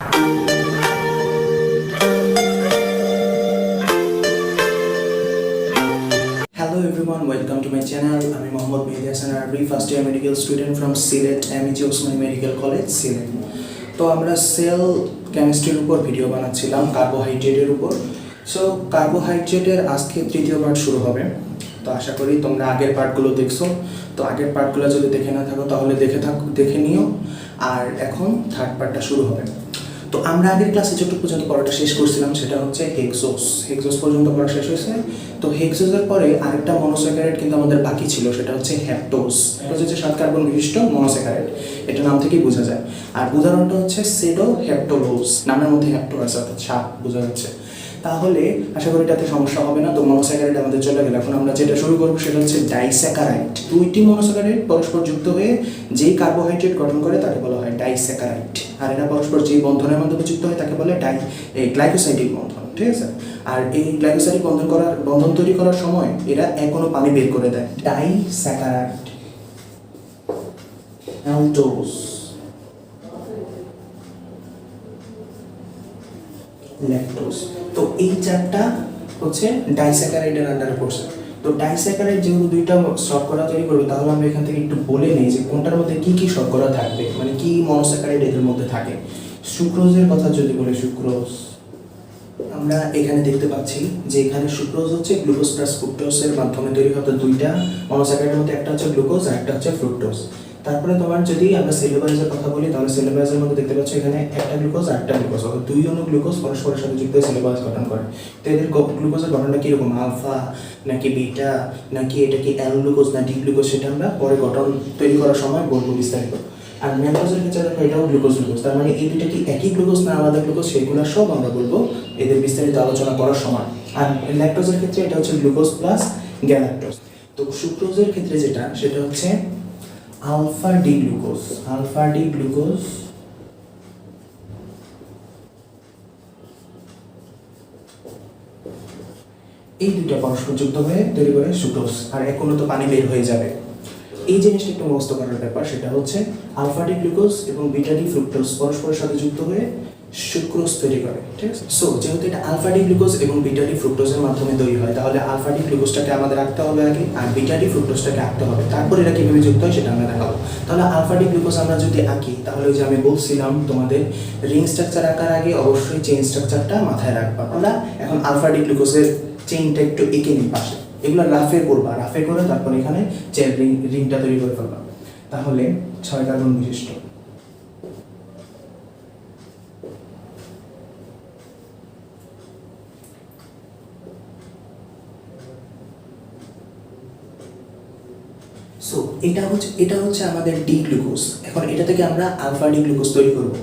Hello everyone, welcome to my channel. আমি মোহাম্মদ মেহেদি হাসান আরবি, first year medical student from Sylhet MAG Osmani medical college Sylhet. তো আমরা sell কেমিস্ট্রির উপর ভিডিও বানাচ্ছিলাম কার্বোহাইড্রেটের উপর। সো কার্বোহাইড্রেটের আজকে তৃতীয় পার্ট শুরু হবে। তো আশা করি তোমরা আগের পার্টগুলো দেখছো। তো আগের পার্টগুলো যদি দেখে না থাকো তাহলে দেখে নিও। আর এখন থার্ড পার্টটা শুরু হবে। তো আমরা আগের ক্লাসে যতটুকু পর্যন্ত পড়াটা শেষ করছিলাম সেটা হচ্ছে হেক্সোস পর্যন্ত পড়া শেষ হয়েছে। তো হেক্সোসের পরে আরেকটা মনোস্যাকারাইড কিন্তু আমাদের বাকি ছিল, সেটা হচ্ছে হ্যাপটোজ। এটা হচ্ছে 7 কার্বন বিশিষ্ট মনোস্যাকারাইড, এটা নাম থেকেই বোঝা যায়। আর উদাহরণটা হচ্ছে সেডোহেপ্টোলোজ, নামের মধ্যে হ্যাপটো আছে অর্থাৎ সাপ বোঝা যাচ্ছে। তাহলে আশা করি এটাতে সমস্যা হবে না। তো মনোস্যাকারাইড আমাদের চলে গেল। এখন আমরা যেটা শুরু করবো সেটা হচ্ছে ডাইস্যাকারাইড। দুইটি মনোস্যাকারাইড পরস্পর যুক্ত হয়ে যেই কার্বোহাইড্রেট গঠন করে তাকে বলা হয় ডাইস্যাকারাইড। আর এরা পরস্পর যেই বন্ধনের মাধ্যমে যুক্ত হয় তাকে বলে গ্লাইকোসাইডিক বন্ধন, ঠিক আছে? আর এই গ্লাইকোসাইডিক বন্ধন তৈরি করার সময় এরা কোনো পানি বের করে দেয়। Disaccharide, aldose, lactose. তো এই চারটা হচ্ছে ডাইস্যাকারাইডের আন্ডারে পড়ছে। তো ডাইস্যাকারাইড যেহেতু দুইটা শর্করা তৈরি করবে, তাহলে আমরা এখান থেকে একটু বলে নিই যে কোনটার মধ্যে কি কি শর্করা থাকবে, মানে কি মনোস্যাকারাইড এদের মধ্যে থাকে। সুক্রোজের কথা যদি বলি, সুক্রোজ আমরা এখানে দেখতে পাচ্ছি যে এখানে সুক্রোজ হচ্ছে গ্লুকোজ প্লাস ফ্রুক্টোজের মাধ্যমে তৈরি হতো। দুইটা মনোস্যাকারাইডের মধ্যে একটা হচ্ছে গ্লুকোজ আর একটা হচ্ছে ফ্রুক্টোজ। তারপরে তোমার যদি আমরা সেলুলোজের কথা বলি, তাহলে সেলুলোজের মধ্যে দেখতে পাচ্ছ এখানে একটা গ্লুকোজ আর একটা গ্লুকোজ, অর্থাৎ দুই অণু গ্লুকোজ পরস্পরের সাথে যুক্ত হয়ে সেলুলোজ গঠন করে। তো এদের গ্লুকোজের গঠনটা কীরকম, আলফা নাকি বিটা নাকি এটা কি অ্যাল গ্লুকোজ না ডি গ্লুকোজ, সেটা আমরা পরে গঠন তৈরি করার সময় বলবো বিস্তারিত। আর ম্যানটোজের ক্ষেত্রে দেখো এটাও গ্লুকোজ, তার মানে এই দুইটা কি একই গ্লুকোজ না আলাদা গ্লুকোজ, সেগুলো সব আমরা বলবো এদের বিস্তারিত আলোচনা করার সময়। আর ল্যাকটোজের ক্ষেত্রে এটা হচ্ছে গ্লুকোজ প্লাস গ্যালাক্টোজ। তো সুক্রোজের ক্ষেত্রে যেটা সেটা হচ্ছে আলফা ডি গ্লুকোজ, এই দুইটা পরস্পর যুক্ত হয়ে তৈরি করে সুক্রোজ। আর এখনো তো পানি বের হয়ে যাবে। এই জিনিসটা একটু মুখস্থ করার ব্যাপার, সেটা হচ্ছে আলফা ডি গ্লুকোজ এবং বিটা ডি ফ্রুক্টোজ পরস্পরের সাথে যুক্ত হয়ে সুক্রোজ তৈরি করে, ঠিক আছে? সো যেহেতু এটা আলফা ডি গ্লুকোজ এবং বিটা ডি ফ্রুক্টোজের মাধ্যমে তৈরি হয়, তাহলে আলফা ডি গ্লুকোজটাকে আমাদের আঁকতে হবে আগে, আর বিটা ডি ফ্রুক্টোজটাকে আঁকতে হবে। তারপর এরা কীভাবে যুক্ত হয় সেটা আমরা দেখাবো। তাহলে আলফা ডি গ্লুকোজ আমরা যদি আঁকি, তাহলে ওই যে আমি বলছিলাম তোমাদের রিং স্ট্রাকচার আঁকার আগে অবশ্যই চেইন স্ট্রাকচারটা মাথায় রাখবা। আমরা এখন আলফা ডি গ্লুকোজের চেইনটা একটু এঁকে নিই পাশে, এগুলো রাফে করবা, রাফে করে তারপর এখানে চেন রিংটা তৈরি করে ফেলবা। তাহলে 6 কার্বন বিশিষ্ট সো এটা হচ্ছে আমাদের ডি গ্লুকোজ। এখন এটা থেকে আমরা আলফা ডি গ্লুকোজ তৈরি করব।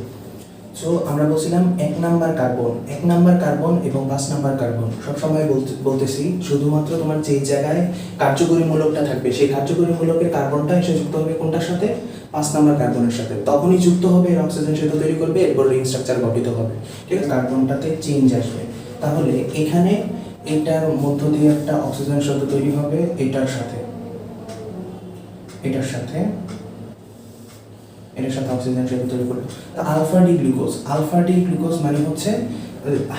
সো আমরা বলছিলাম 1 নাম্বার কার্বন এবং 5 নাম্বার কার্বন সবসময় বলতেছি শুধুমাত্র তোমার যেই জায়গায় কার্যকরী মূলকটা থাকবে সেই কার্যকরী মূলকের কার্বনটা এসে যুক্ত হবে কোনটার সাথে, 5 নাম্বার কার্বনের সাথে। তখনই যুক্ত হবে, এর অক্সিজেন সেতু তৈরি করবে, এরপর রিং স্ট্রাকচার গঠিত হবে, ঠিক আছে? কার্বনটাতে চেঞ্জ আসবে। তাহলে এখানে এটার মধ্য দিয়ে একটা অক্সিজেন সেতু তৈরি হবে এটার সাথে এটার সাথে অক্সিজেন সেতু তৈরি করবে। আলফা ডি গ্লুকোজ মানে হচ্ছে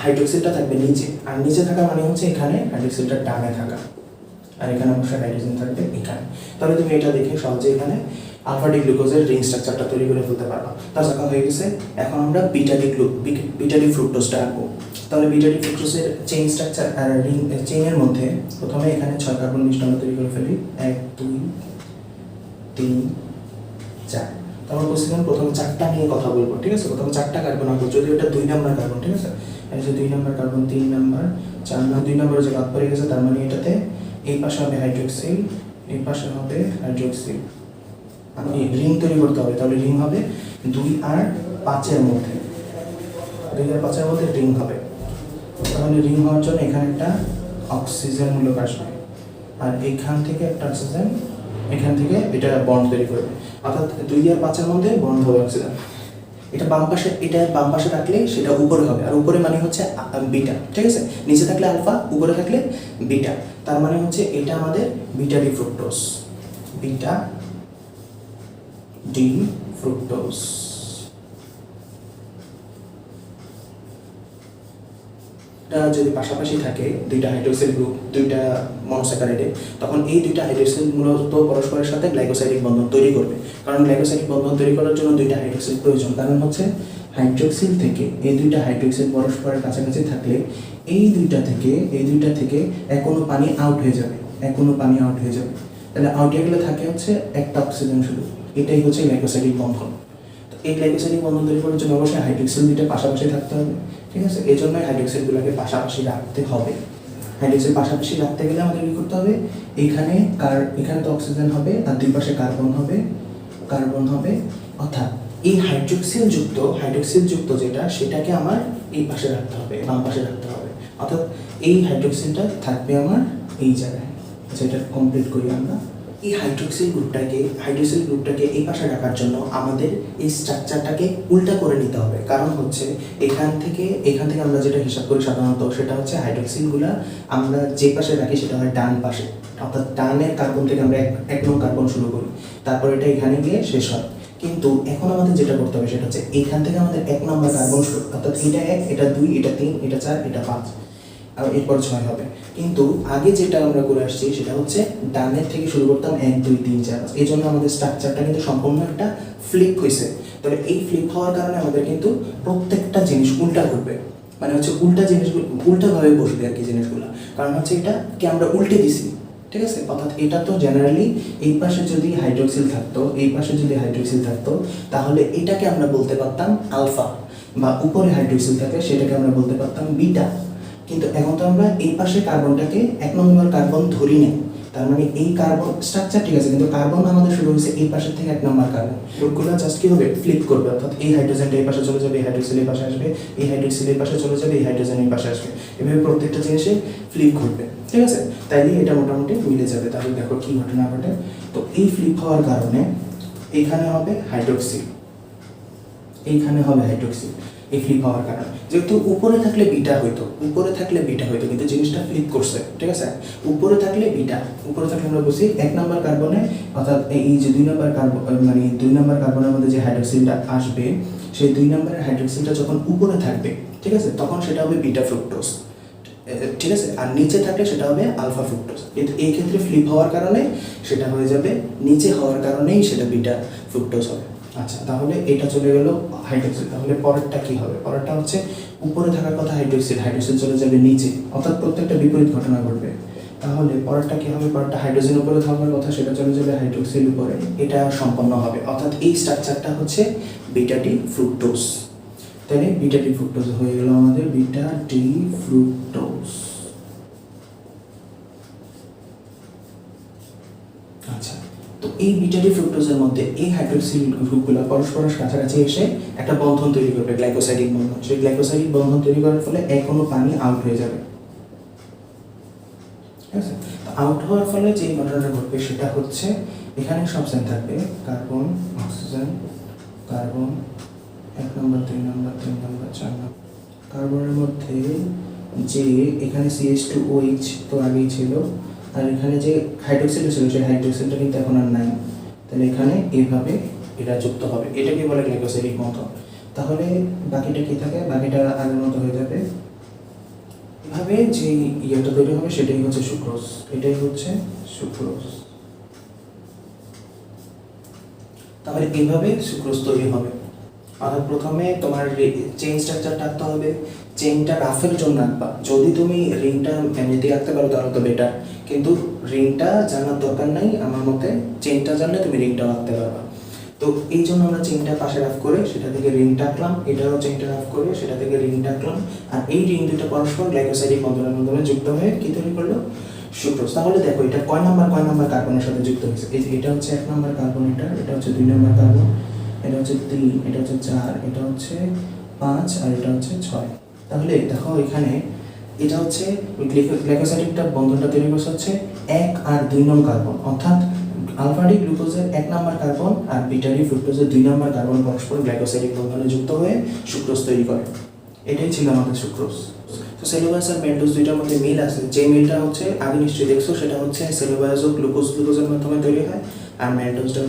হাইড্রোক্সিলটা থাকবে নিচে, আর নিচে থাকা মানে হচ্ছে এখানে হাইড্রোক্সিলটা ডানে থাকা, আর এখানে অবশ্যই হাইড্রোজেন থাকবে এখানে। তাহলে তুমি এটা দেখে সহজে এখানে আলফা ডি গ্লুকোজের রিং স্ট্রাকচারটা তৈরি করে ফেলতে পারবা। তার জায়গা হয়ে গেছে। এখন আমরা বিটা ডি ফ্রুক্টোজটা আঁকবো। তাহলে বিটা ডি ফ্রুক্টোজের চেইন স্ট্রাকচার আর রিং চেইনের মধ্যে প্রথমে এখানে 6 কার্বন বিশিষ্ট আমরা তৈরি করে ফেলি। 1 2 3 4। তারপর বলছিলাম প্রথমে 4টা নিয়ে কথা বলবো, ঠিক আছে? প্রথমে 4টা কার্বন আঁকবো, যদি এটা 2 নাম্বার কার্বন, ঠিক আছে? এই যে 2 number carbon, 3 number, 4 number, 2 number যে বাদ পড়ে গেছে, তার মানে এটাতে এই পাশে হবে হাইড্রোক্সিল, এই পাশে হবে হাইড্রোক্সিল। আমি রিং তৈরি করতে হবে, তাহলে রিং হবে 2 আর 5 এর মধ্যে, 2 আর 5 এর মধ্যে রিং হবে। তাহলে রিং হওয়ার জন্য এখানে একটা অক্সিজেন মূলক আসবে, আর এখান থেকে একটা অক্সিজেন, এখান থেকে এটা বন্ড তৈরি করবে, অর্থাৎ 2 আর 5 এর মধ্যে বন্ড হবে অক্সিজেন। এটা বাম পাশে রাখলে সেটা উপরে হবে, আর উপরে মানে হচ্ছে বিটা, ঠিক আছে? নিচে থাকলে আলফা, উপরে থাকলে বিটা, তার মানে হচ্ছে এটা আমাদের বিটা ডি ফ্রুক্টোজ। যদি পাশাপাশি থাকে দুইটা হাইড্রোক্সিল গ্রুপ, দুইটা মনোস্যাকারাইডে, তখন এই দুইটা হাইড্রোক্সিল মূলত পরস্পরের সাথে গ্লাইকোসাইডিক বন্ধন তৈরি করবে। কারণ গ্লাইকোসাইডিক বন্ধন তৈরি করার জন্য দুইটা হাইড্রোক্সিল প্রয়োজন। কারণ হচ্ছে হাইড্রোক্সিল থেকে এই দুইটা হাইড্রোক্সিল পরস্পরের কাছাকাছি থাকলে এই দুইটা থেকে কোনো পানি আউট হয়ে যাবে, পানি আউট হয়ে যাবে। তাহলে আউট হয়ে গেলে থাকে হচ্ছে একটা অক্সিজেন শুধু। এটাই হচ্ছে গ্লাইকোসাইডিক বন্ধন। তো এই গ্লাইকোসাইডিক বন্ধন তৈরি করার জন্য অবশ্যই হাইড্রোক্সিল দুইটা পাশাপাশি থাকতে হবে, ঠিক আছে? এই জন্যই হাইড্রোক্সিলগুলোকে পাশাপাশি রাখতে হবে। হাইড্রোক্সিল পাশাপাশি রাখতে গেলে আমাদের কী করতে হবে, এখানে তো অক্সিজেন হবে আর দুই পাশে কার্বন হবে, অর্থাৎ এই হাইড্রোক্সিল যুক্ত যেটা, সেটাকে আমার এই পাশে রাখতে হবে, বাম পাশে রাখতে হবে। অর্থাৎ এই হাইড্রোক্সিলটা থাকবে আমার এই জায়গায়। আচ্ছা, এটা কমপ্লিট করি আমরা। এই হাইড্রোক্সিল গ্রুপটাকে এই পাশে রাখার জন্য আমাদের এই স্ট্রাকচারটাকে উল্টা করে নিতে হবে। কারণ হচ্ছে এখান থেকে আমরা যেটা হিসাব করি সাধারণত, সেটা হচ্ছে হাইড্রোক্সিলগুলা আমরা যে পাশে রাখি সেটা হয় ডান পাশে। অর্থাৎ ডানের কার্বন থেকে আমরা এক নং কার্বন শুরু করি, তারপর এটা এখানে গিয়ে শেষ হয়। কিন্তু এখন আমাদের যেটা করতে হবে সেটা হচ্ছে এখান থেকে আমাদের 1 নম্বর কার্বন শুরু, অর্থাৎ এটা 1, এটা 2, এটা 3, এটা 4, এটা 5, আর এরপর 6 হবে। কিন্তু আগে যেটা আমরা করে আসছি সেটা হচ্ছে ডানের থেকে শুরু করতাম 1, 2, 3, 4, 5। এই জন্য আমাদের স্ট্রাকচারটা কিন্তু সম্পূর্ণ একটা ফ্লিপ হয়েছে। তবে এই ফ্লিপ হওয়ার কারণে আমাদের কিন্তু প্রত্যেকটা জিনিস উল্টা ঘটবে, মানে হচ্ছে উল্টাভাবে বসবে আর কি জিনিসগুলো। কারণ হচ্ছে এটাকে আমরা উল্টে দিছি, ঠিক আছে? অর্থাৎ এটা তো জেনারেলি এই পাশে যদি হাইড্রোক্সিল থাকতো তাহলে এটাকে আমরা বলতে পারতাম আলফা, বা উপরে হাইড্রোক্সিল থাকে সেটাকে আমরা বলতে পারতাম বিটা। কিন্তু এখন তো আমরা এই পাশে কার্বনটাকে 1 নম্বর কার্বন ধরি না, তার মানে এই কার্বন স্ট্রাকচার ঠিক আছে, কিন্তু কার্বন আমাদের শুরু হয়েছে এই পাশে থেকে 1 নম্বর কার্বন। গ্রুপগুলো জাস্ট কি হবে, ফ্লিপ করবে। অর্থাৎ এই হাইড্রোজেনটা এই পাশে চলে যাবে, এই হাইড্রোক্সিল এই পাশে আসবে, এই হাইড্রোক্সিল এই পাশে চলে যাবে, এই হাইড্রোজেন এই পাশে আসবে। এভাবে প্রত্যেকটা জিনিসে ফ্লিপ ঘটবে, ঠিক আছে? তাইলে এটা মোটামুটি মিলে যাবে। তাহলে দেখো কি ঘটনা ঘটে। তো এই ফ্লিপ হওয়ার কারণে এইখানে হবে হাইড্রোক্সিল, এই ফ্লিপ হওয়ার কারণে। যেহেতু উপরে থাকলে বিটা হইতো, কিন্তু জিনিসটা ফ্লিপ করছে, ঠিক আছে? উপরে থাকলে আমরা বুঝি 1 নম্বর কার্বনে, অর্থাৎ এই যে 2 নম্বর কার্বন, মানে 2 নম্বর কার্বনের মধ্যে যে হাইড্রোক্সিলটা আসবে, সেই 2 নম্বরের হাইড্রোক্সিলটা যখন উপরে থাকবে, ঠিক আছে, তখন সেটা হবে বিটা ফ্রুক্টোজ, ঠিক আছে? আর নিচে থাকলে সেটা হবে আলফা ফ্রুক্টোজ। কিন্তু এই ক্ষেত্রে ফ্লিপ হওয়ার কারণে সেটা হয়ে যাবে, নিচে হওয়ার কারণেই সেটা বিটা ফ্রুক্টোজ হবে। আচ্ছা, তাহলে এটা চলে গেল হাইড্রোক্সিল। তাহলে পরেরটা কি হবে? পরেরটা হচ্ছে উপরে থাকার কথা হাইড্রোক্সিল চলে যাবে নিচে, অর্থাৎ প্রত্যেকটা বিপরীত ঘটনা ঘটবে। তাহলে পরেরটা কি হবে? পরেরটা হাইড্রোজেন উপরে থাকার কথা, সেটা চলে যাবে হাইড্রোক্সিল উপরে। এটা সম্পন্ন হবে, অর্থাৎ এই স্ট্রাকচারটা হচ্ছে বিটা ডি ফ্রুক্টোজ। তাহলে বিটা ডি ফ্রুক্টোজ হয়ে গেল আমাদের বিটা ডি ফ্রুক্টোজ। আচ্ছা, তো এই বিটা ডি ফ্রুক্টোজের মধ্যে এই হাইড্রোক্সিল গ্রুপগুলো পরস্পরের কাছাকাছি এসে একটা বন্ধন তৈরি করবে, গ্লাইকোসাইডিক বন্ধন। সেই গ্লাইকোসাইডিক বন্ধন তৈরি করার ফলে কোনো পানি আউট হয়ে যাবে, ঠিক আছে? তো আউট হওয়ার ফলে যে ঘটনাটা ঘটবে সেটা হচ্ছে এখানে সব সেম থাকবে, কার্বন, অক্সিজেন, কার্বন 1 নম্বর, 2 নম্বর, 3 নম্বর, 4 নম্বর। কার্বনের মধ্যে যে এখানে CH2OH তো আগেই ছিল, আর এখানে যে হাইড্রোক্সিলটা ছিল সেই হাইড্রোক্সিলটা কিন্তু এখন আর নাই। তাহলে এখানে এইভাবে এটা যুক্ত হবে, এটাকে বলে গ্লাইকোসাইডিক বন্ধন। তাহলে বাকিটা কি থাকে? বাকিটা আগের মতো হয়ে যাবে। এভাবে যে ইয়েটা তৈরি হবে সেটাই হচ্ছে সুক্রোজ, তাহলে এইভাবে সুক্রোজ তৈরি হবে। অর্থাৎ প্রথমে তোমার চেইন স্ট্রাকচার রাখতে হবে, চেইনটা রাফের জন্য রাখবা। যদি তুমি রিংটা এমনিতে রাখতে পারো তাহলে তো বেটার, কিন্তু রিংটা জানার দরকার নাই আমার মতে। চেইনটা জানলে তুমি রিংটা রাখতে পারবা। তো এই জন্য আমরা চেইনটা পাশে রাফ করে সেটা থেকে রিং টাকলাম, এটাও চেইনটা রাফ করে সেটা থেকে রিং টাকলাম, আর এই রিং দুটো পরস্পর গ্লাইকোসাইডিক বন্ধনের মাধ্যমে যুক্ত হয়ে কি তৈরি করলো? সুক্রোজ। তাহলে দেখো এটা কয় নাম্বার কার্বনের সাথে যুক্ত হয়েছে? এটা হচ্ছে 1 নম্বর কার্বন, এটা হচ্ছে 2 নম্বর কার্বন, এটা হচ্ছে 3, এটা হচ্ছে 4, এটা হচ্ছে 5, আর এটা হচ্ছে 6। তাহলে দেখো এখানে এটা হচ্ছে গ্লাইকোসাইডিকটা বন্ধনটা তৈরি করছে হচ্ছে 1 আর 2 নং কার্বন, অর্থাৎ আলফা ডি গ্লুকোজের 1 নম্বর কার্বন আর বিটা ডি ফ্রুক্টোজের 2 নম্বর কার্বন পরস্পর গ্লাইকোসাইডিক বন্ধনে যুক্ত হয়ে সুক্রোজ তৈরি করে। এটাই ছিল আমাদের সুক্রোজ। তো সেলুলোজ আর পেন্টোজ দুইটার মধ্যে মিল আছে। যে মিলটা হচ্ছে আগে নিশ্চয়ই দেখছো, সেটা হচ্ছে সেলুলোজও গ্লুকোজের মাধ্যমে তৈরি হয়, আর মেন্টোজটা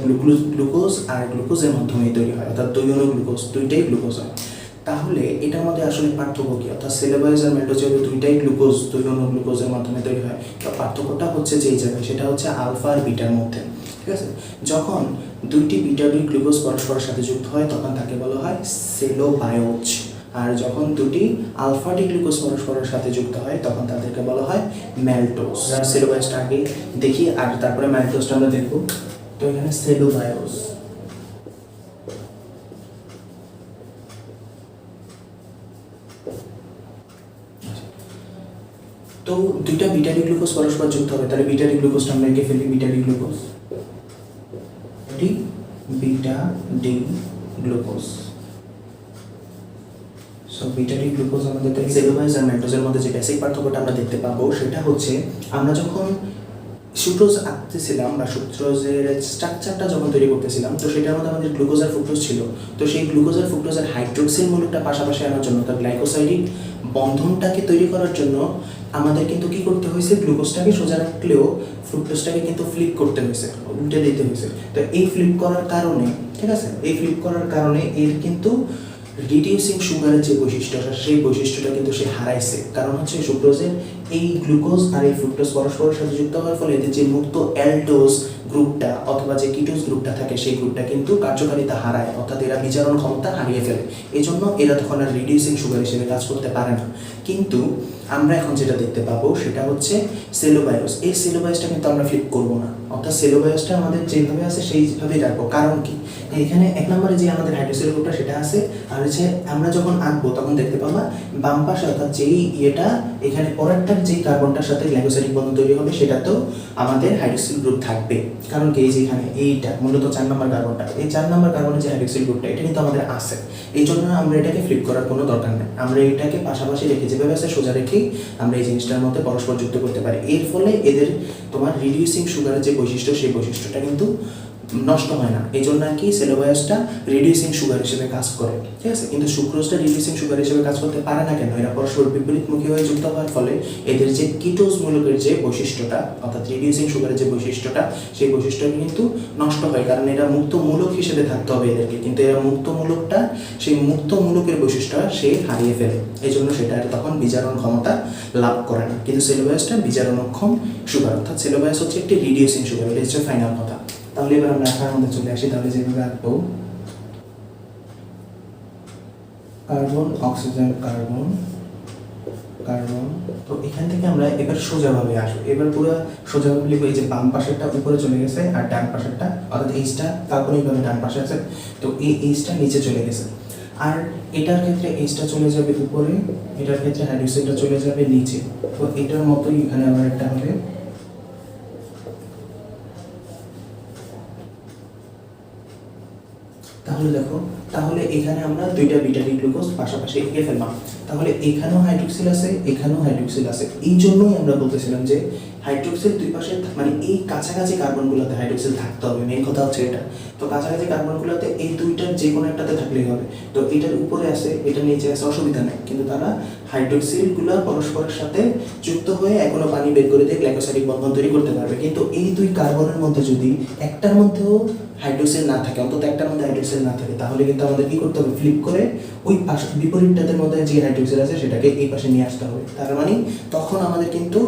গ্লুকোজ আর গ্লুকোজের মাধ্যমেই তৈরি হয়, অর্থাৎ 2 অনু গ্লুকোজ, দুইটাই গ্লুকোজ হয়। তাহলে এটার মধ্যে আসলে পার্থক্য কী? অর্থাৎ সেলোবায়োস আর ম্যাল্টোজ যেহেতু দুইটাই গ্লুকোজ, দুই অনু গ্লুকোজের মাধ্যমে তৈরি হয়, তো পার্থক্যটা হচ্ছে যেই জায়গায়, সেটা হচ্ছে আলফা আর বিটার মধ্যে। ঠিক আছে, যখন দুইটি বিটা দুই গ্লুকোজ পরস্পরের সাথে যুক্ত হয় তখন তাকে বলা হয় সেলোবায়োজ, আর যখন দুটি আলফা ডি গ্লুকোজ পরস্পরের সাথে যুক্ত হয় তখন তাদেরকে বলা হয় ম্যাল্টোজ। সেলোবায়োসটা আগে দেখি আর তারপরে ম্যাল্টোজটা আমরা দেখব। তো এখানে সেলোবায়োস, তো দুইটা বিটা ডি গ্লুকোজ পরস্পর যুক্ত হবে, তাহলে বিটা ডি গ্লুকোজটা আমরা এঁকে ফেলি, beta D glucose, beta D glucose. So beta D glucose আমাদের সেলুলোজ আর ম্যাল্টোজের মধ্যে যে বেসিক পার্থক্যটা আমরা দেখতে পাবো সেটা হচ্ছে আমরা যখন সুক্রোজ আঁকতেছিলাম বা সুক্রোজের স্ট্রাকচারটা যখন তৈরি করতেছিলাম, তো সেটার মধ্যে আমাদের গ্লুকোজ আর ফ্রুক্টোজ ছিল। তো সেই গ্লুকোজ আর ফ্রুক্টোজের হাইড্রোক্সিল মূলকটা পাশাপাশি আনার জন্য, তার গ্লাইকোসাইডিক বন্ধনটাকে তৈরি করার জন্য আমাদের কিন্তু কি করতে হয়েছে, গ্লুকোজটাকে সোজা রাখলেও ফ্রুক্টোজটাকে কিন্তু ফ্লিপ করতে হয়েছে, উল্টে দিতে হয়েছে। তো এই ফ্লিপ করার কারণে, ঠিক আছে, এই ফ্লিপ করার কারণে এর কিন্তু রিডিউসিং সুগারের যে বৈশিষ্ট্যটা, সেই বৈশিষ্ট্যটা কিন্তু সে হারাইছে। কারণ হচ্ছে সুক্রোজের এই গ্লুকোজ আর এই ফ্রুক্টোজ পরস্পরের সাথে যুক্ত হওয়ার ফলে এদের যে মুক্ত অ্যালডোজ গ্রুপটা অথবা যে কিটোজ গ্রুপটা থাকে সেই গ্রুপটা কিন্তু কার্যকারিতা হারায়, অর্থাৎ এরা বিজারণ ক্ষমতা হারিয়ে ফেলে। এই জন্য এরা তখন আর রিডিউসিং সুগার হিসেবে কাজ করতে পারে না। কিন্তু আমরা এখন যেটা দেখতে পাবো সেটা হচ্ছে সেলোবায়োস। এই সেলোবায়োসটা কিন্তু আমরা ফ্লিপ করবো না, অর্থাৎ সেলোবায়োসটা আমাদের যেভাবে আছে সেইভাবেই রাখবো। কারণ কি, এখানে এক নম্বরে যে আমাদের হাইড্রোক্সিল গ্রুপটা সেটা আছে, আর হচ্ছে আমরা যখন আঁকবো তখন দেখতে পাবো বাম পাশে, অর্থাৎ যেই ইয়েটা এখানে পরেরটার যেই কার্বনটার সাথে গ্লাইকোসাইডিক বন্ধন তৈরি হবে সেটাতেও আমাদের হাইড্রোক্সিল গ্রুপ থাকবে। কারণ কি, এই যে এখানে এইটা মূলত 4 নম্বর কার্বনটা, এই 4 নম্বর কার্বনের যে হাইড্রোক্সিল গ্রুপটা এটা কিন্তু আমাদের আছে। এই জন্য আমরা এটাকে ফ্লিপ করার কোনো দরকার নেই, আমরা এটাকে পাশাপাশি রেখে যেভাবে আছে সোজা রেখেই আমরা এই জিনিসটার মধ্যে পরস্পর যুক্ত করতে পারি। এর ফলে এদের তোমার রিডিউসিং সুগারের যে বৈশিষ্ট্য সেই বৈশিষ্ট্যটা কিন্তু নষ্ট হয় না। এই জন্য আর কি সেলোবায়োসটা রিডিউসিং সুগার হিসেবে কাজ করে, ঠিক আছে। কিন্তু সুক্রোজটা রিডিউসিং সুগার হিসেবে কাজ করতে পারে না কেন? এরা পরস্পর বিপরীতমুখী হয়ে যুক্ত হওয়ার ফলে এদের যে কিটোজ মূলকের যে বৈশিষ্ট্যটা, অর্থাৎ রিডিউসিং সুগারের যে বৈশিষ্ট্যটা, সেই বৈশিষ্ট্যটা কিন্তু নষ্ট হয়। কারণ এরা মুক্ত মূলক হিসেবে থাকতে হবে এদেরকে, কিন্তু এরা মুক্ত মূলকটা, সেই মুক্ত মূলকের বৈশিষ্ট্যটা সে হারিয়ে ফেলে। এই জন্য সেটা তখন বিজারণ ক্ষমতা লাভ করে না। কিন্তু সেলোবায়োসটা বিজারণক্ষম সুগার, অর্থাৎ সেলোবায়োস হচ্ছে একটি রিডিউসিং সুগার। এটা হচ্ছে ফাইনাল কথা। তাহলে এবার আমরা আঁকার মধ্যে চলে আসি। তাহলে যেভাবে আঁকবো, কার্বন অক্সিজেন কার্বন কার্বন, তো এখান থেকে আমরা এবার সোজাভাবে আসবো। এবার পুরো সোজাভাবে লিখবো। এই যে বাম পাশেরটা উপরে চলে গেছে আর ডান পাশেরটা, অর্থাৎ এইচটা কাল্পনিকভাবে ডান পাশে আছে, তো এই এইচটা নিচে চলে গেছে। আর এটার ক্ষেত্রে এইচটা চলে যাবে উপরে, এটার ক্ষেত্রে হাইড্রোক্সাইডটা চলে যাবে নিচে। তো এটার মতোই এখানে আবার একটা হবে। তাহলে দেখো, তাহলে এখানে আমরা দুইটা বিটা ডি গ্লুকোজ পাশাপাশি এঁকে ফেললাম। তাহলে এখানেও হাইড্রোক্সিল আছে, এখানেও হাইড্রোক্সিল আছে। এই জন্যই আমরা বলতেছিলাম যে হাইড্রোক্সিল দুই পাশে, মানে এই কাছাকাছি কার্বনগুলোতে হাইড্রোক্সিল থাকতে হবে। মেইন কথা হচ্ছে এটা। তো কাছাকাছি কার্বনগুলোতে এই দুইটার যে কোনো একটাতে থাকলেই হবে। তো এটার উপরে আছে, এটা নিচে আছে, অসুবিধা নেই। কিন্তু তারা হাইড্রোক্সিলগুলো পরস্পরের সাথে যুক্ত হয়ে এখনো পানি বের করে দিয়ে গ্লাইকোসাইডিক বন্ধন তৈরি করতে পারবে। কিন্তু এই দুই কার্বনের মধ্যে যদি একটার মধ্যেও হাইড্রোক্সিল না থাকে, অন্তত একটার মধ্যে হাইড্রোক্সিল না থাকে, তাহলে কিন্তু আমাদের কি করতে হবে, ফ্লিপ করে ওই পাশে বিপরীতটাদের মধ্যে যে হাইড্রোক্সিল আছে সেটাকে এই পাশে নিয়ে আসতে হবে। তার মানে তখন আমাদের কিন্তু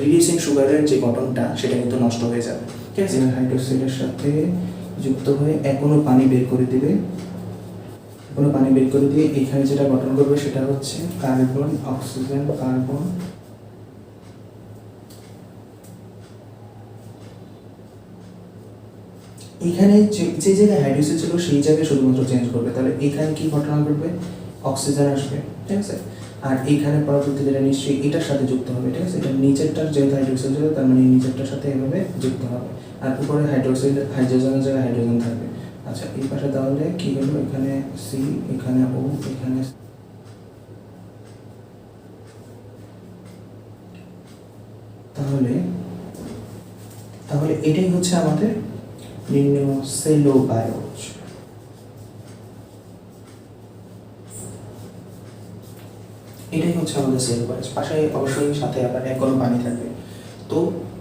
রিডিউসিং সুগারের যে গঠনটা সেটা কিন্তু নষ্ট হয়ে যাবে, ঠিক আছে। হাইড্রোক্সিলের সাথে যুক্ত হয়ে এখনো পানি বের করে দিবে, এখনো পানি বের করে দিয়ে এখানে যেটা গঠন করবে সেটা হচ্ছে কার্বন অক্সিজেন কার্বন। এখানে যে জায়গায় হাইড্রোক্সিল ছিল সেই জায়গায় শুধুমাত্র চেঞ্জ করবে। তাহলে এখানে কি ঘটনা ঘটবে, অক্সিজেন আসবে, ঠিক আছে। আর এইখানে পরবর্তীতে এটা নিশ্চয়ই এটার সাথে যুক্ত হবে, ঠিক আছে। এটা নিচেরটার যেহেতু হাইড্রোক্সিল ছিল, তার মানে নিচেরটার সাথে এভাবে যুক্ত হবে। আর উপরে হাইড্রোক্সিল, হাইড্রোজেনের জায়গায় হাইড্রোজেন থাকবে। আচ্ছা, এই পাশে তাহলে কি হলো, এখানে সি, এখানে ও, এখানে তাহলে এটাই হচ্ছে আমাদের নির্ণয় সেলোবায়োজ। এটাই হচ্ছে আমাদের সেলোবায়োজ। পাশে অবশ্যই সাথে আবার কোনো পানি থাকবে, তো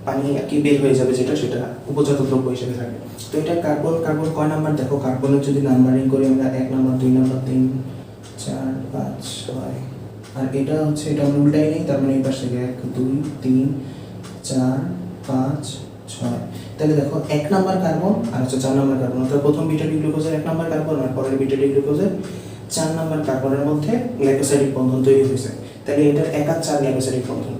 পানি আর কি বের হয়ে যাবে, যেটা সেটা উপজাত দ্রব্য হিসেবে থাকবে। তো এটা কার্বন, কার্বন কয় নাম্বার দেখো, কার্বনের যদি নাম্বারিং করি আমরা 1 নাম্বার, 2 নাম্বার, 3, 4, 6 আর এটা হচ্ছে এটা আমরা উল্টাই নেই, তার মানে এই পাশ থেকে 1 2 3 4 5 6। তাহলে দেখো 1 নাম্বার কার্বন আর হচ্ছে 4 নাম্বার কার্বন, অর্থাৎ প্রথম বিটা ডি গ্লুকোজের 1 নাম্বার কার্বন আর পরের বিটা ডি গ্লুকোজের 4 নাম্বার কার্বনের মধ্যে গ্লাইকোসাইডিক বন্ধন তৈরি হয়েছে। তাহলে এটার 1 আর 4 গ্লাইকোসাইডিক বন্ধন।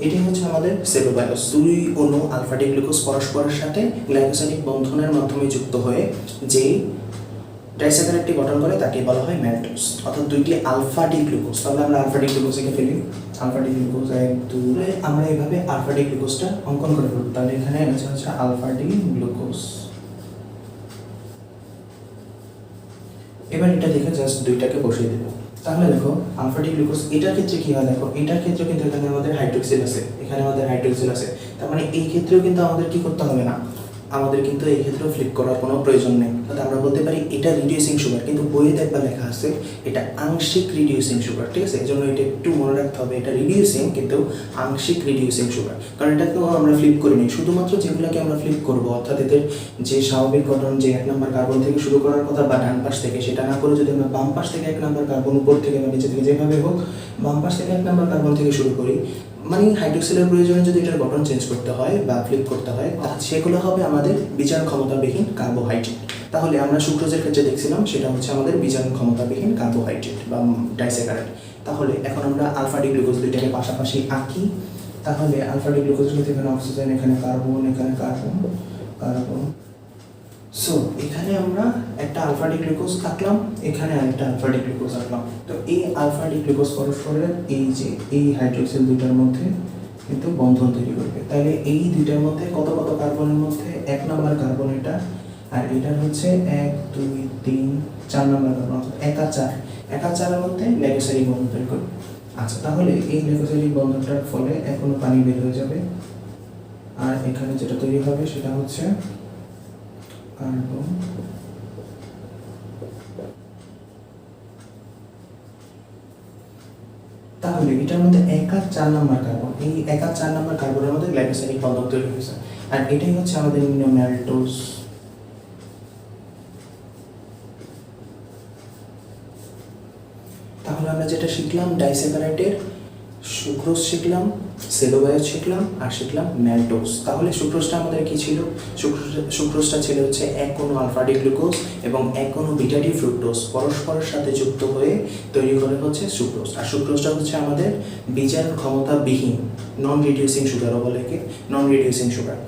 এটাই হচ্ছে আমাদের সেলুলোজ। দুই অণু আলফা ডি গ্লুকোজ পরস্পরের সাথে গ্লাইকোসাইডিক বন্ধনের মাধ্যমে যুক্ত হয়ে যে ডাইস্যাকারাইডটি গঠন করে তাকে বলা হয় ম্যালটোজ, অর্থাৎ দুইটি আলফা ডি গ্লুকোজ। তাহলে আমরা আলফা ডি গ্লুকোজকে ফেলি, আলফা ডি গ্লুকোজ 1 2, আমরা এইভাবে আলফা ডি গ্লুকোজটা অঙ্কন করে ফেলব। তাহলে এখানে হচ্ছে আলফা ডি গ্লুকোজ। এবার এটা দেখে জাস্ট দুইটাকে বসিয়ে দেব। তাহলে দেখো আলফা ডি গ্লুকোজ এটার ক্ষেত্রে কি হয়, দেখো এটার ক্ষেত্রে কিন্তু এখানে আমাদের হাইড্রোক্সিল আছে, এখানে আমাদের হাইড্রোক্সিল আছে। তার মানে এই ক্ষেত্রেও কিন্তু আমাদের কি করতে হবে না, আমাদের কিন্তু এই ক্ষেত্রেও ফ্লিপ করার কোনো প্রয়োজন নেই। অর্থাৎ আমরা বলতে পারি এটা রিডিউসিং সুগার, কিন্তু বইয়ে দেখবা লেখা আছে এটা আংশিক রিডিউসিং সুগার, ঠিক আছে? এই জন্য এটা একটু মনে রাখতে হবে, এটা রিডিউসিং কিন্তু আংশিক রিডিউসিং সুগার। কারণ এটাকেও আমরা ফ্লিপ করিনি, শুধুমাত্র যেগুলোকে আমরা ফ্লিপ করবো, অর্থাৎ এদের যে স্বাভাবিক গঠন যে 1 নাম্বার কার্বন থেকে শুরু করার কথা বা ডান পাশ থেকে, সেটা না করে যদি আমরা বাম পাশ থেকে 1 নাম্বার কার্বন উপর থেকে বা নিচে থেকে যেভাবে হোক বাম পাশ থেকে 1 নাম্বার কার্বন থেকে শুরু করি, মানে হাইড্রোক্সিলের প্রয়োজনে যদি এটার গঠন চেঞ্জ করতে হয় বা ফ্লিপ করতে হয়, সেগুলো হবে আমাদের বিচার ক্ষমতাবিহীন কার্বোহাইড্রেট। তাহলে আমরা সুক্রোজের ক্ষেত্রে দেখছিলাম সেটা হচ্ছে আমাদের বিচার ক্ষমতাবিহীন কার্বোহাইড্রেট বা ডাইস্যাকারাইড। তাহলে এখন আমরা আলফা ডি গ্লুকোজ দুইটাকে পাশাপাশি আঁকি। তাহলে আলফা ডি গ্লুকোজের ক্ষেত্রে এখানে অক্সিজেন, এখানে কার্বন, এখানে কার্বন কার্বন। সো এখানে আমরা একটা আলফা ডি গ্লুকোজ আঁকলাম, এখানে আরেকটা আলফা ডি গ্লুকোজ আঁকলাম। তো এই আলফা ডি গ্লুকোজ পরস্পরের এই যে এই হাইড্রোক্সিল দুইটার মধ্যে কিন্তু বন্ধন তৈরি করবে। তাহলে এই দুইটার মধ্যে কত কত কার্বনের মধ্যে 1 নাম্বার কার্বন এটা, আর এটার হচ্ছে 1 2 3 4 নাম্বার কার্বন, অর্থাৎ 1 আর 4, 1 আর 4 এর মধ্যে গ্লাইকোসাইডিক বন্ধন তৈরি করবে। আচ্ছা, তাহলে এই গ্লাইকোসাইডিক বন্ধনটার ফলে এখনো পানি বের হয়ে যাবে, আর এখানে যেটা তৈরি হবে সেটা হচ্ছে কার্বন। তাহলে এটার মধ্যে 1 আর 4 নাম্বার কার্বন, এই 1 আর 4 নাম্বার কার্বনের মধ্যে গ্লাইকোসাইডিক বন্ধন তৈরি হয়েছে, আর এটাই হচ্ছে আমাদের ম্যালটোজ। তাহলে আমরা যেটা শিখলাম ডাইস্যাকারাইডের সুক্রোজ শিখলাম, সেলুলোজ শিখলাম, আর শিখলাম ম্যালটোজ। তাহলে সুক্রোজটা আমাদের কি ছিল? সুক্রোজটা ছিল হচ্ছে 1 অণু আলফা ডি গ্লুকোজ এবং 1 অণু বিটা ডি ফ্রুক্টোজ পরস্পরের সাথে যুক্ত হয়ে তৈরি করে হচ্ছে সুক্রোজ। আর সুক্রোজটা হচ্ছে আমাদের বিচার ক্ষমতাবিহীন নন রিডিউসিং সুগারও বলে, কি নন রিডিউসিং সুগার।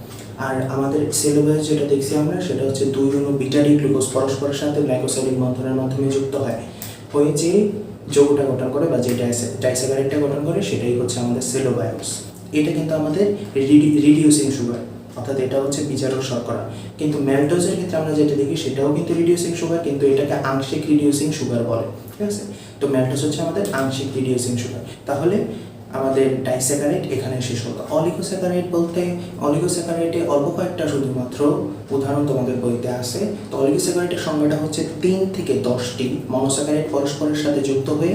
আর আমাদের সেলুলোজ যেটা দেখছি আমরা সেটা হচ্ছে 2 অণু বিটা ডি গ্লুকোজ পরস্পরের সাথে গ্লাইকোসাইডিক বন্ধনের মাধ্যমে যুক্ত হয়, হয়ে যে যৌগটা গঠন করে বা যে ডাইস্যাকারাইডটা গঠন করে সেটাই হচ্ছে আমাদের সেলুলোজ। এটা কিন্তু আমাদের রিডিউসিং সুগার, অর্থাৎ এটা হচ্ছে বিচারক শর্করা। কিন্তু ম্যালটোজের ক্ষেত্রে আমরা যেটা দেখি সেটাও কিন্তু রিডিউসিং সুগার, কিন্তু এটাকে আংশিক রিডিউসিং সুগার বলে, ঠিক আছে? তো ম্যালটোজ হচ্ছে আমাদের আংশিক রিডিউসিং সুগার। তাহলে আমাদের ডাইস্যাকারাইড এখানে শেষ হলো। অলিগোস্যাকারাইড বলতে অলিগোস্যাকারাইডে অল্প কয়েকটা শুধুমাত্র উদাহরণ তোমাদের বইতে আছে। তো অলিগোস্যাকারাইডের সংজ্ঞাটা হচ্ছে 3 থেকে 10টি মনোস্যাকারাইড পরস্পরের সাথে যুক্ত হয়ে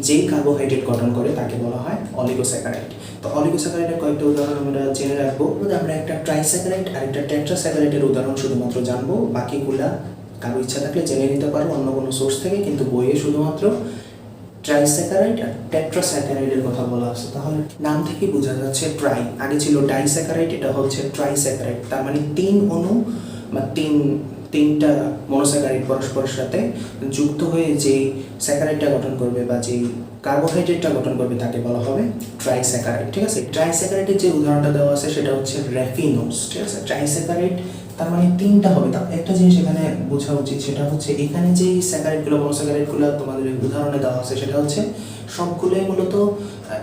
যেই কার্বোহাইড্রেট গঠন করে তাকে বলা হয় অলিগোস্যাকারাইড। তো অলিগোস্যাকারাইডের কয়েকটা উদাহরণ আমরা জেনে রাখবো। আমরা একটা ট্রাইস্যাকারাইড আর একটা টেট্রাস্যাকারাইডের উদাহরণ শুধুমাত্র জানবো, বাকিগুলা কারো ইচ্ছা থাকলে জেনে নিতে পারো অন্য কোনো সোর্স থেকে, কিন্তু বইয়ে শুধুমাত্র ট্রাইস্যাকারাইড আর টেট্রাস্যাকারাইডের কথা বলা আছে। তাহলে নাম থেকে বোঝা যাচ্ছে ট্রাই, আগে ছিল ডাইস্যাকারাইড, এটা হচ্ছে ট্রাইস্যাকারাইড। তার মানে 3 অণু বা তিনটা মনোস্যাকারাইড পরস্পরের সাথে যুক্ত হয়ে যে স্যাকারাইডটা গঠন করবে বা যে কার্বোহাইড্রেটটা গঠন করবে তাকে বলা হবে ট্রাইস্যাকারাইড, ঠিক আছে? ট্রাইস্যাকারাইডের যে উদাহরণটা দেওয়া আছে সেটা হচ্ছে র্যাফিনোজ, ঠিক আছে? ট্রাইস্যাকারাইড তার মানে 3টা হবে। তার একটা জিনিস এখানে বোঝা উচিত, সেটা হচ্ছে এখানে যে স্যাকারাইডগুলো মনোস্যাকারাইডগুলো তোমাদের উদাহরণে দেওয়া আছে সেটা হচ্ছে সবগুলোই মূলত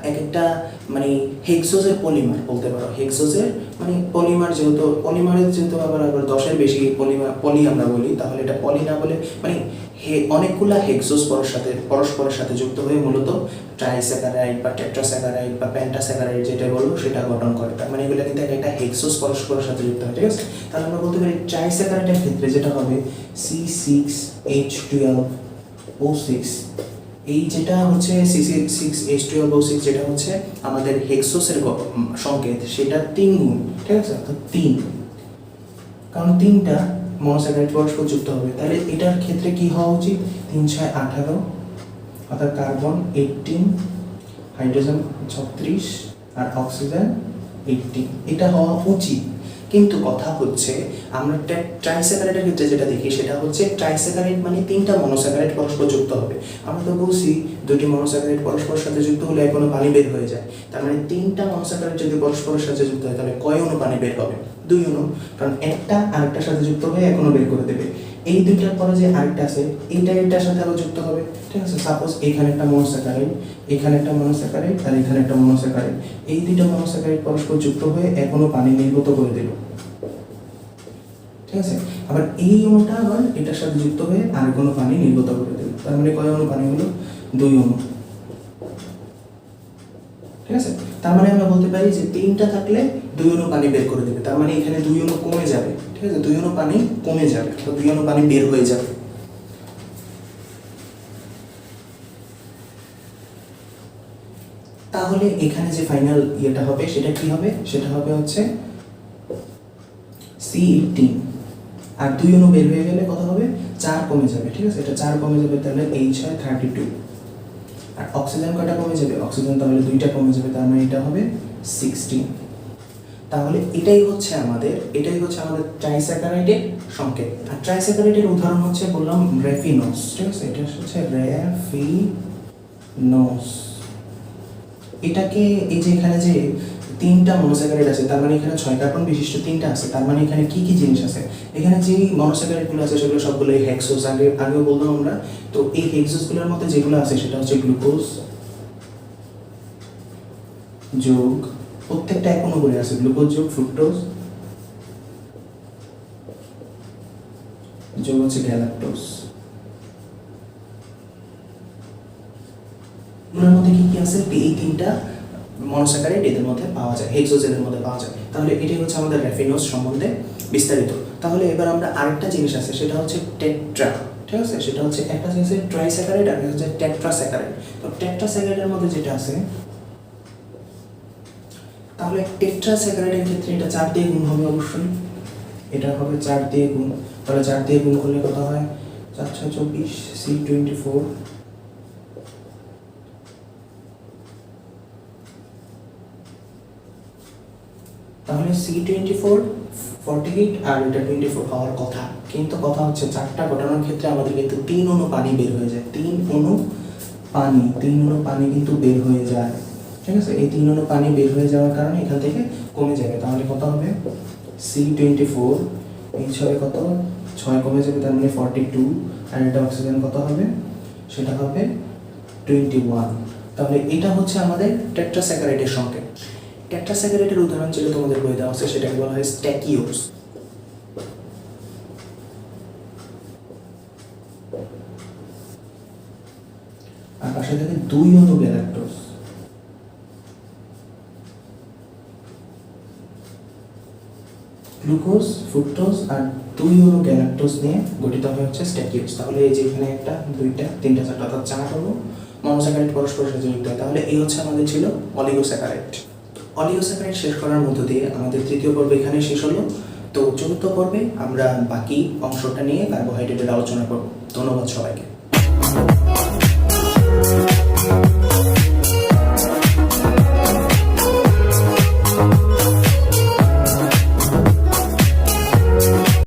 এক একটা মানে হেক্সোজের পলিমার বলতে পারো। হেক্সোজের মানে পলিমার, যেহেতু পলিমারের যেহেতু আবার 10-এর বেশি পলি আমরা বলি, তাহলে এটা পলি না বলে মানে অনেকগুলা হেক্সোজ পরস্পরের সাথে যুক্ত হয়ে মূলত ট্রাইস্যাকারাইড বা টেট্রাস্যাকারাইড বা পেন্টাস্যাকারাইড যেটা বলবো সেটা গঠন করে। তার মানে এগুলো কিন্তু একটা হেক্সোজ পরস্পরের সাথে যুক্ত হয়, ঠিক আছে? তাহলে আমরা বলতে পারি ট্রাইস্যাকারাইডের ক্ষেত্রে যেটা হবে C6H12O6, এই যেটা হচ্ছে C6H12O6 যেটা হচ্ছে আমাদের হেক্সোসের সংকেত, সেটা 3 গুণ, ঠিক আছে? তো 3, কারণ 3টা মনোস্যাকারাইড পরস্পর যুক্ত হবে। তাহলে এটার ক্ষেত্রে কি হওয়া উচিত? 3 6 18 অর্থাৎ কার্বন 18, হাইড্রোজেন 36 আর অক্সিজেন 18। এটা হওয়া উচিত, কিন্তু কথা হচ্ছে আমরা ট্রাইস্যাকারাইডের ক্ষেত্রে যেটা দেখি সেটা হচ্ছে ট্রাইস্যাকারাইড মানে 3টা মনোস্যাকারাইড পরস্পর যুক্ত হবে। আমরা তো বলছি 2টি মনোস্যাকারাইড পরস্পরের সাথে যুক্ত হলে এক অণু পানি বের হয়ে যায়। তার মানে 3টা মনোস্যাকারাইড যদি পরস্পরের সাথে যুক্ত হয় তাহলে কয় অণু পানি বের হবে? 2 অণু, কারণ একটা আরেকটার সাথে যুক্ত হয়ে এক অণু বের করে দেবে। এই দুইটার পরে যে আরেকটা আছে এইটা এটার সাথে আবার যুক্ত হবে, ঠিক আছে? সাপোজ এখানে একটা মনোস্যাকারাইড, এখানে একটা মনোস্যাকারাইড আর এখানে একটা মনোস্যাকারাইড, এই দুইটা মনোস্যাকারাইড পরস্পর যুক্ত হয়ে এক অণু পানি নির্গত করে দিল, ঠিক আছে? আবার এই অণুটা আবার এটার সাথে যুক্ত হয়ে আরেক অণু পানি নির্গত করে দিল। তার মানে কয় অণু পানি হলো? 2 অণু, ঠিক আছে? তার মানে আমরা বলতে পারি যে 3টা থাকলে 2 অণু পানি বের করে দেবে। তার মানে এখানে 2 অণু কমে যাবে, ঠিক আছে? 2 অণু পানি কমে যাবে, তো 2 অণু পানি বের হয়ে যাবে। তাহলে এখানে যে ফাইনাল ইয়েটা হবে সেটা কি হবে? সেটা হবে হচ্ছে C18, আর 2 অণু বের হয়ে গেলে কত হবে? 4 কমে যাবে, ঠিক আছে? এটা 4 কমে যাবে, তাহলে H হয় 32। আর অক্সিজেন কয়টা কমে যাবে? অক্সিজেন তাহলে 2টা কমে যাবে, তার মানে এটা হবে 16। তাহলে এটাই হচ্ছে আমাদের ট্রাইস্যাকারাইডের সংকেত। আর ট্রাইস্যাকারাইডের উদাহরণ হচ্ছে বললাম রেফিনোস, ঠিক আছে? এটা হচ্ছে রেফিনোস। এটাকে এই যে এখানে যে 3টা মনোস্যাকারাইড আছে, তার মানে এখানে 6 কার্বন বিশিষ্ট 3টা আছে। তার মানে এখানে কি কি জিনিস আছে? এখানে যে মনোস্যাকারাইডগুলো আছে সেগুলো সবগুলো হেক্সোস, আগেও বললাম আমরা। তো এই হেক্সোসগুলোর মধ্যে যেগুলো আছে সেটা হচ্ছে গ্লুকোজ যোগ, প্রত্যেকটা এক অণু করে আছে, গ্লুকোজ যোগ ফ্রুক্টোজ যোগ হচ্ছে গ্যালাক্টোজ। এগুলোর মধ্যে কি কি আছে? এই 3টা মনোস্যাকারাইড এদের মধ্যে পাওয়া যায়, হেক্সোস এদের মধ্যে পাওয়া যায়। তাহলে এটাই হচ্ছে আমাদের রেফিনোস সম্বন্ধে বিস্তারিত। তাহলে এবার আমরা আরেকটা জিনিস আছে, সেটা হচ্ছে টেট্রা, ঠিক আছে? সেটা হচ্ছে একটা হচ্ছে ট্রাইস্যাকারাইড আর একটা হচ্ছে টেট্রাস্যাকারাইড। তো টেট্রাস্যাকারাইডের মধ্যে যেটা আছে, তাহলে টেট্রাস্যাকারাইডের ক্ষেত্রে এটা 4 দিয়ে গুণ হবে অবশ্যই, এটা হবে 4 দিয়ে গুণ। তাহলে 4 দিয়ে গুণ করলে কত হয়? 4 6 24, C24, তাহলে C24 48 আর এটা 24 হওয়ার কথা। কিন্তু কথা হচ্ছে 4টা ঘটানোর ক্ষেত্রে আমাদের কিন্তু 3 অণু পানি বের হয়ে যায়, 3 অণু পানি কিন্তু বের হয়ে যায়, ঠিক আছে? এই 3 অণু পানি বের হয়ে যাওয়ার কারণে এখান থেকে কমে যাবে। তাহলে কত হবে? C24, এই 6 কত? 6 কমে যাবে, তার মানে 42। আর এটা অক্সিজেন কত হবে? সেটা হবে 21। তাহলে এটা হচ্ছে আমাদের টেট্রাস্যাকারাইডের সংকেত। টেট্রাস্যাকারাইডের উদাহরণ ছিল তোমাদের বই দেওয়া আছে, সেটাকে বলা হয় স্ট্যাকিওস। আর পাশে থাকে 2 অণু গ্যালাক্টোজ। গ্লুকোজ, ফ্রুক্টোজ আর 2 অণু গ্যালাক্টোজ নিয়ে গঠিত হয় হচ্ছে স্ট্যাকিওস। তাহলে এই যে এখানে 1টা 2টা 3টা 4টা অর্থাৎ 4 অণু মনোস্যাকারাইড পরস্পরের সাথে যুক্ত হয়। তাহলে এই হচ্ছে আমাদের ছিল অলিগোস্যাকারাইড। অলিগোস্যাকারাইড শেষ করার মধ্য দিয়ে আমাদের 3য় পর্ব এখানে শেষ হলো। তো 4র্থ পর্বে আমরা বাকি অংশটা নিয়ে কার্বোহাইড্রেটের আলোচনা করব। ধন্যবাদ সবাইকে।